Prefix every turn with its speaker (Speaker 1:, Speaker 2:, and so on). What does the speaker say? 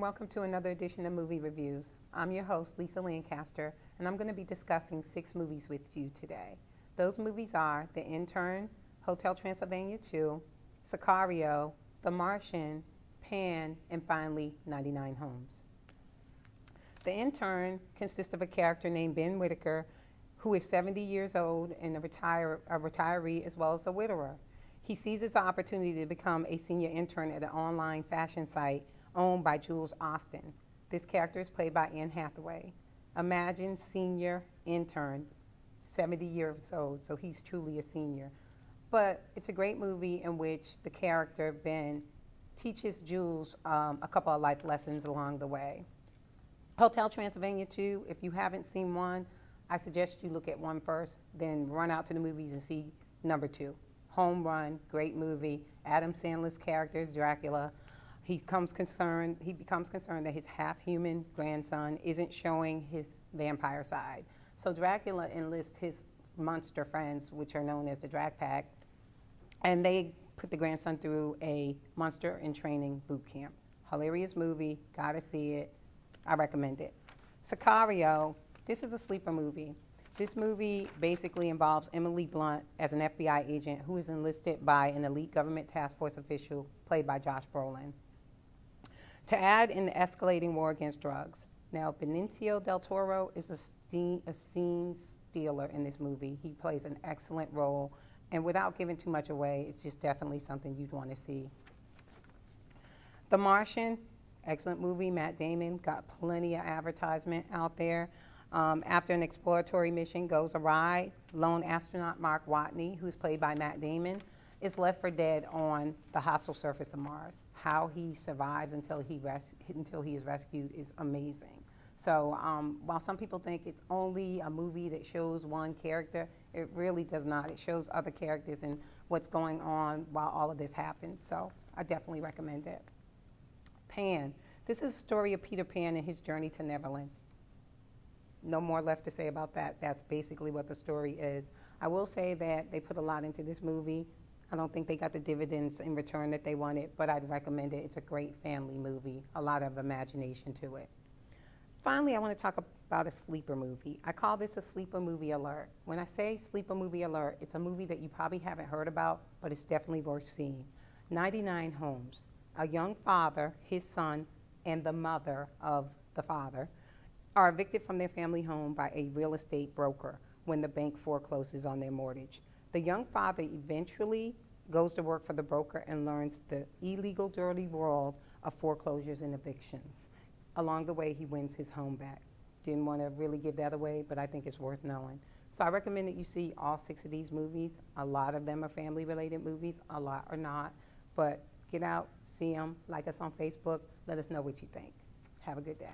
Speaker 1: welcome to another edition of Movie Reviews. I'm your host, Lisa Lancaster, and I'm going to be discussing 6 movies with you today. Those movies are The Intern, Hotel Transylvania 2, Sicario, The Martian, Pan, and finally, 99 Homes. The Intern consists of a character named Ben Whitaker, who is 70 years old and a retiree as well as a widower. He seizes the opportunity to become a senior intern at an online fashion site owned by Jules Austin. This character is played by Anne Hathaway. Imagine senior intern, 70 years old, so he's truly a senior. But it's a great movie in which the character, Ben, teaches Jules a couple of life lessons along the way. Hotel Transylvania 2, if you haven't seen one, I suggest you look at one first, then run out to the movies and see number 2. Home Run, great movie. Adam Sandler's character is Dracula. He becomes concerned that his half-human grandson isn't showing his vampire side. So Dracula enlists his monster friends, which are known as the Drac Pack, and they put the grandson through a monster in training boot camp. Hilarious movie, gotta see it. I recommend it. Sicario, this is a sleeper movie. This movie basically involves Emily Blunt as an FBI agent who is enlisted by an elite government task force official played by Josh Brolin to add in the escalating war against drugs. Now, Benicio del Toro is a scene stealer in this movie. He plays an excellent role, and without giving too much away, it's just definitely something you'd want to see. The Martian, excellent movie. Matt Damon got plenty of advertisement out there. After an exploratory mission goes awry, lone astronaut Mark Watney, who's played by Matt Damon, is left for dead on the hostile surface of Mars. How he survives until he is rescued is amazing. So while some people think it's only a movie that shows one character, it really does not. It shows other characters and what's going on while all of this happens. So I definitely recommend it. Pan. This is a story of Peter Pan and his journey to Neverland. No more left to say about that. That's basically what the story is. I will say that they put a lot into this movie. I don't think they got the dividends in return that they wanted, but I'd recommend it. It's a great family movie, a lot of imagination to it. Finally, I want to talk about a sleeper movie. I call this a sleeper movie alert. When I say sleeper movie alert, it's a movie that you probably haven't heard about, but it's definitely worth seeing. 99 Homes. A young father, his son, and the mother of the father are evicted from their family home by a real estate broker when the bank forecloses on their mortgage. The young father eventually goes to work for the broker and learns the illegal, dirty world of foreclosures and evictions. Along the way, he wins his home back. Didn't want to really give that away, but I think it's worth knowing. So I recommend that you see all 6 of these movies. A lot of them are family-related movies, a lot are not. But get out, see them, like us on Facebook, let us know what you think. Have a good day.